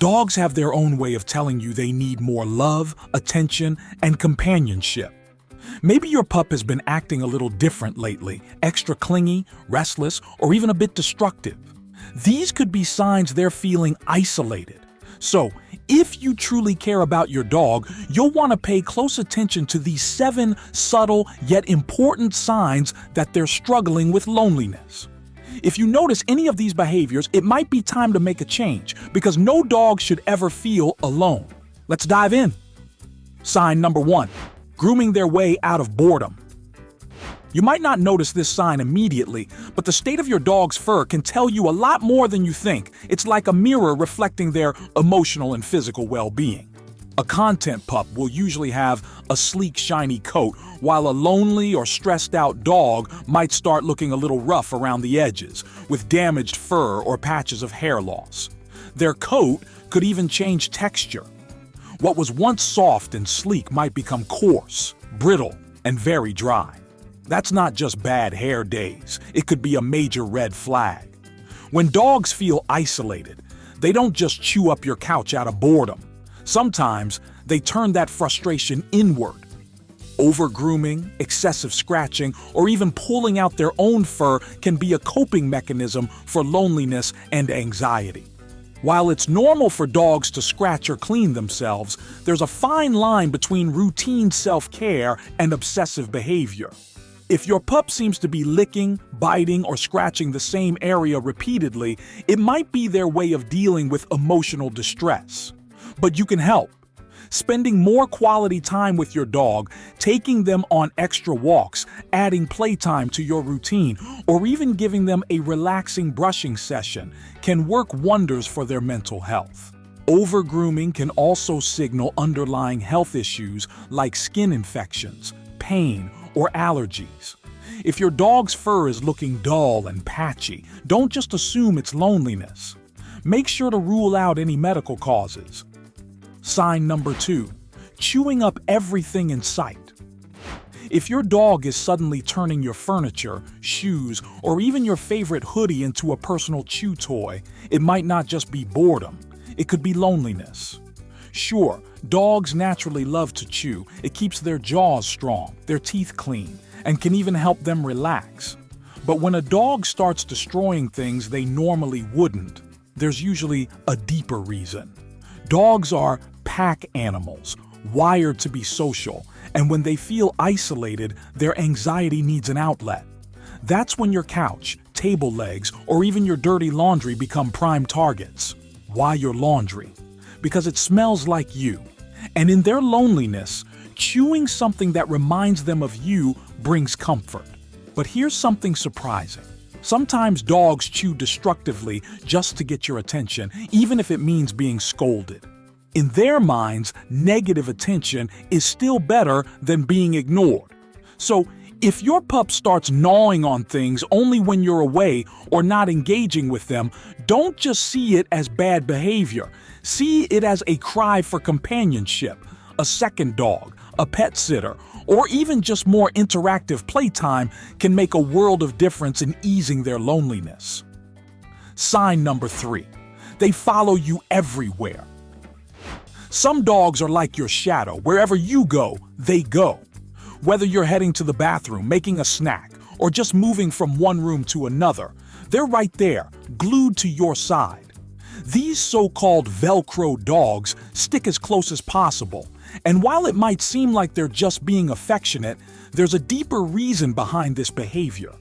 Dogs have their own way of telling you they need more love, attention, and companionship. Maybe your pup has been acting a little different lately, extra clingy, restless, or even a bit destructive. These could be signs they're feeling isolated. So, if you truly care about your dog, you'll want to pay close attention to these 7 subtle yet important signs that they're struggling with loneliness. If you notice any of these behaviors, it might be time to make a change, because no dog should ever feel alone. Let's dive in. Sign number 1. Grooming their way out of boredom. You might not notice this sign immediately, but the state of your dog's fur can tell you a lot more than you think. It's like a mirror reflecting their emotional and physical well-being. A content pup will usually have a sleek, shiny coat, while a lonely or stressed-out dog might start looking a little rough around the edges, with damaged fur or patches of hair loss. Their coat could even change texture. What was once soft and sleek might become coarse, brittle, and very dry. That's not just bad hair days. It could be a major red flag. When dogs feel isolated, they don't just chew up your couch out of boredom. Sometimes they turn that frustration inward. Over-grooming, excessive scratching, or even pulling out their own fur can be a coping mechanism for loneliness and anxiety. While it's normal for dogs to scratch or clean themselves, there's a fine line between routine self-care and obsessive behavior. If your pup seems to be licking, biting, or scratching the same area repeatedly, it might be their way of dealing with emotional distress. But you can help. Spending more quality time with your dog, taking them on extra walks, adding playtime to your routine, or even giving them a relaxing brushing session can work wonders for their mental health. Over-grooming can also signal underlying health issues like skin infections, pain, or allergies. If your dog's fur is looking dull and patchy, don't just assume it's loneliness. Make sure to rule out any medical causes. Sign number 2. Chewing up everything in sight. If your dog is suddenly turning your furniture, shoes, or even your favorite hoodie into a personal chew toy, it might not just be boredom. It could be loneliness. Sure, dogs naturally love to chew. It keeps their jaws strong, their teeth clean, and can even help them relax. But when a dog starts destroying things they normally wouldn't, there's usually a deeper reason. Dogs are pack animals, wired to be social, and when they feel isolated, their anxiety needs an outlet. That's when your couch, table legs, or even your dirty laundry become prime targets. Why your laundry? Because it smells like you. And in their loneliness, chewing something that reminds them of you brings comfort. But here's something surprising. Sometimes dogs chew destructively just to get your attention, even if it means being scolded. In their minds, negative attention is still better than being ignored. So, if your pup starts gnawing on things only when you're away or not engaging with them, don't just see it as bad behavior. See it as a cry for companionship, a second dog, a pet sitter, or even just more interactive playtime can make a world of difference in easing their loneliness. Sign number 3. They follow you everywhere. Some dogs are like your shadow. Wherever you go, they go. Whether you're heading to the bathroom, making a snack, or just moving from one room to another, they're right there, glued to your side. These so-called Velcro dogs stick as close as possible, and while it might seem like they're just being affectionate, there's a deeper reason behind this behavior.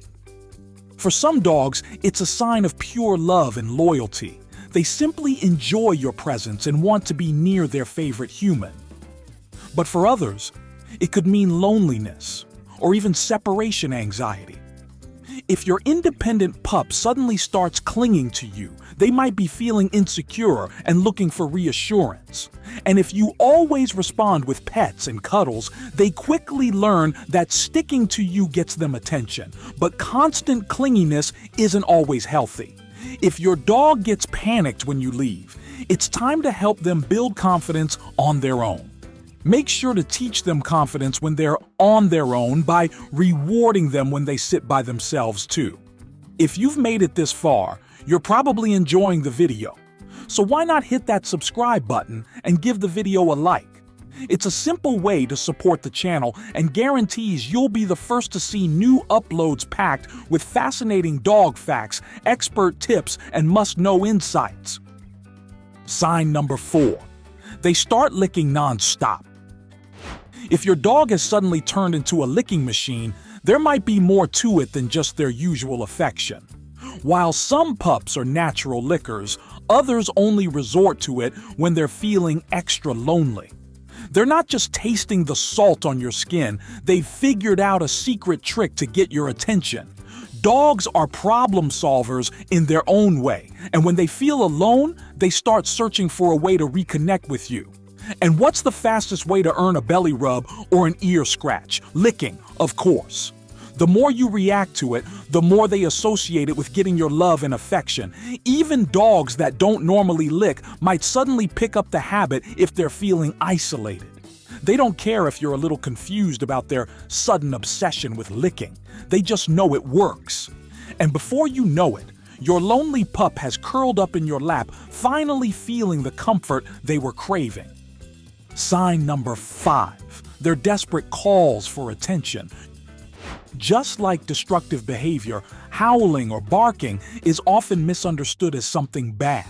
For some dogs, it's a sign of pure love and loyalty. They simply enjoy your presence and want to be near their favorite human. But for others, it could mean loneliness or even separation anxiety. If your independent pup suddenly starts clinging to you, they might be feeling insecure and looking for reassurance. And if you always respond with pets and cuddles, they quickly learn that sticking to you gets them attention. But constant clinginess isn't always healthy. If your dog gets panicked when you leave, it's time to help them build confidence on their own. Make sure to teach them confidence when they're on their own by rewarding them when they sit by themselves too. If you've made it this far, you're probably enjoying the video. So why not hit that subscribe button and give the video a like? It's a simple way to support the channel and guarantees you'll be the first to see new uploads packed with fascinating dog facts, expert tips, and must-know insights. Sign number 4. They start licking non-stop. If your dog has suddenly turned into a licking machine, there might be more to it than just their usual affection. While some pups are natural lickers, others only resort to it when they're feeling extra lonely. They're not just tasting the salt on your skin, they've figured out a secret trick to get your attention. Dogs are problem solvers in their own way, and when they feel alone, they start searching for a way to reconnect with you. And what's the fastest way to earn a belly rub or an ear scratch? Licking, of course. The more you react to it, the more they associate it with getting your love and affection. Even dogs that don't normally lick might suddenly pick up the habit if they're feeling isolated. They don't care if you're a little confused about their sudden obsession with licking. They just know it works. And before you know it, your lonely pup has curled up in your lap, finally feeling the comfort they were craving. Sign number 5. Their desperate calls for attention. Just like destructive behavior, howling or barking is often misunderstood as something bad.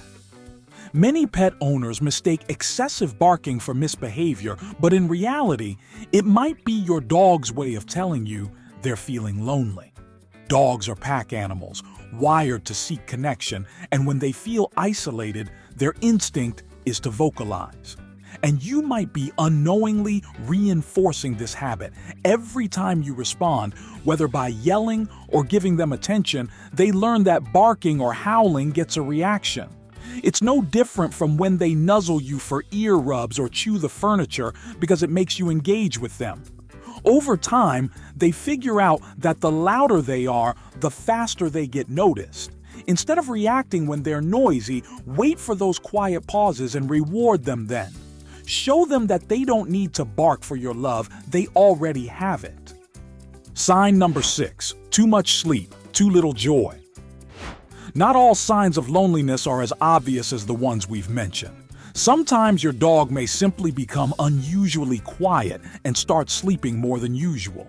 Many pet owners mistake excessive barking for misbehavior, but in reality, it might be your dog's way of telling you they're feeling lonely. Dogs are pack animals, wired to seek connection, and when they feel isolated, their instinct is to vocalize. And you might be unknowingly reinforcing this habit. Every time you respond, whether by yelling or giving them attention, they learn that barking or howling gets a reaction. It's no different from when they nuzzle you for ear rubs or chew the furniture because it makes you engage with them. Over time, they figure out that the louder they are, the faster they get noticed. Instead of reacting when they're noisy, wait for those quiet pauses and reward them then. Show them that they don't need to bark for your love, they already have it. Sign number 6. Too much sleep, too little joy. Not all signs of loneliness are as obvious as the ones we've mentioned. Sometimes your dog may simply become unusually quiet and start sleeping more than usual.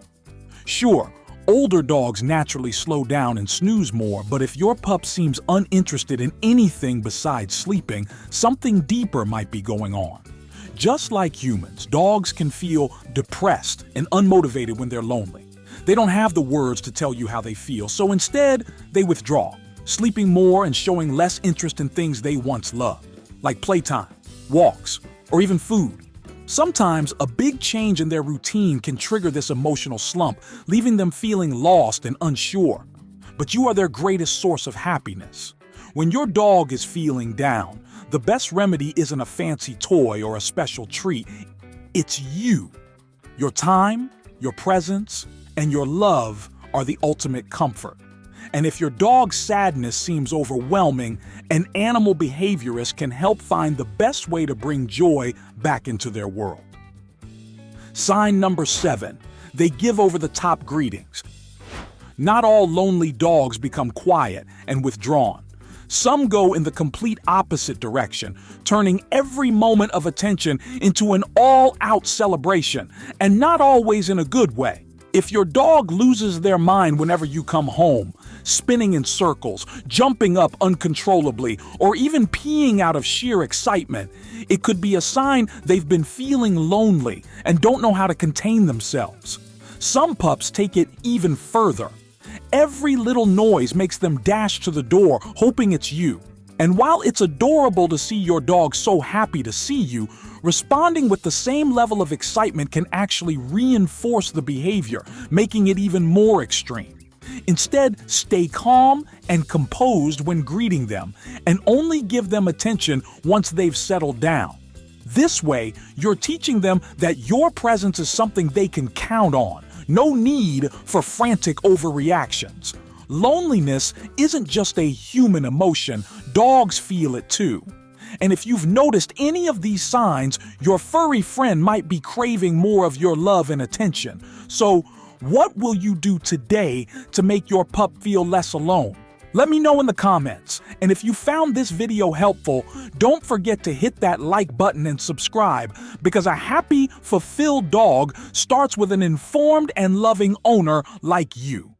Sure, older dogs naturally slow down and snooze more, but if your pup seems uninterested in anything besides sleeping, something deeper might be going on. Just like humans, dogs can feel depressed and unmotivated when they're lonely. They don't have the words to tell you how they feel, so instead, they withdraw, sleeping more and showing less interest in things they once loved, like playtime, walks, or even food. Sometimes, a big change in their routine can trigger this emotional slump, leaving them feeling lost and unsure. But you are their greatest source of happiness. When your dog is feeling down, the best remedy isn't a fancy toy or a special treat. It's you. Your time, your presence, and your love are the ultimate comfort. And if your dog's sadness seems overwhelming, an animal behaviorist can help find the best way to bring joy back into their world. Sign number 7. They give over-the-top greetings. Not all lonely dogs become quiet and withdrawn. Some go in the complete opposite direction, turning every moment of attention into an all-out celebration, and not always in a good way. If your dog loses their mind whenever you come home, spinning in circles, jumping up uncontrollably, or even peeing out of sheer excitement, it could be a sign they've been feeling lonely and don't know how to contain themselves. Some pups take it even further. Every little noise makes them dash to the door, hoping it's you. And while it's adorable to see your dog so happy to see you, responding with the same level of excitement can actually reinforce the behavior, making it even more extreme. Instead, stay calm and composed when greeting them, and only give them attention once they've settled down. This way, you're teaching them that your presence is something they can count on. No need for frantic overreactions. Loneliness isn't just a human emotion, dogs feel it too. And if you've noticed any of these signs, your furry friend might be craving more of your love and attention. So, what will you do today to make your pup feel less alone? Let me know in the comments, and if you found this video helpful, don't forget to hit that like button and subscribe, because a happy, fulfilled dog starts with an informed and loving owner like you.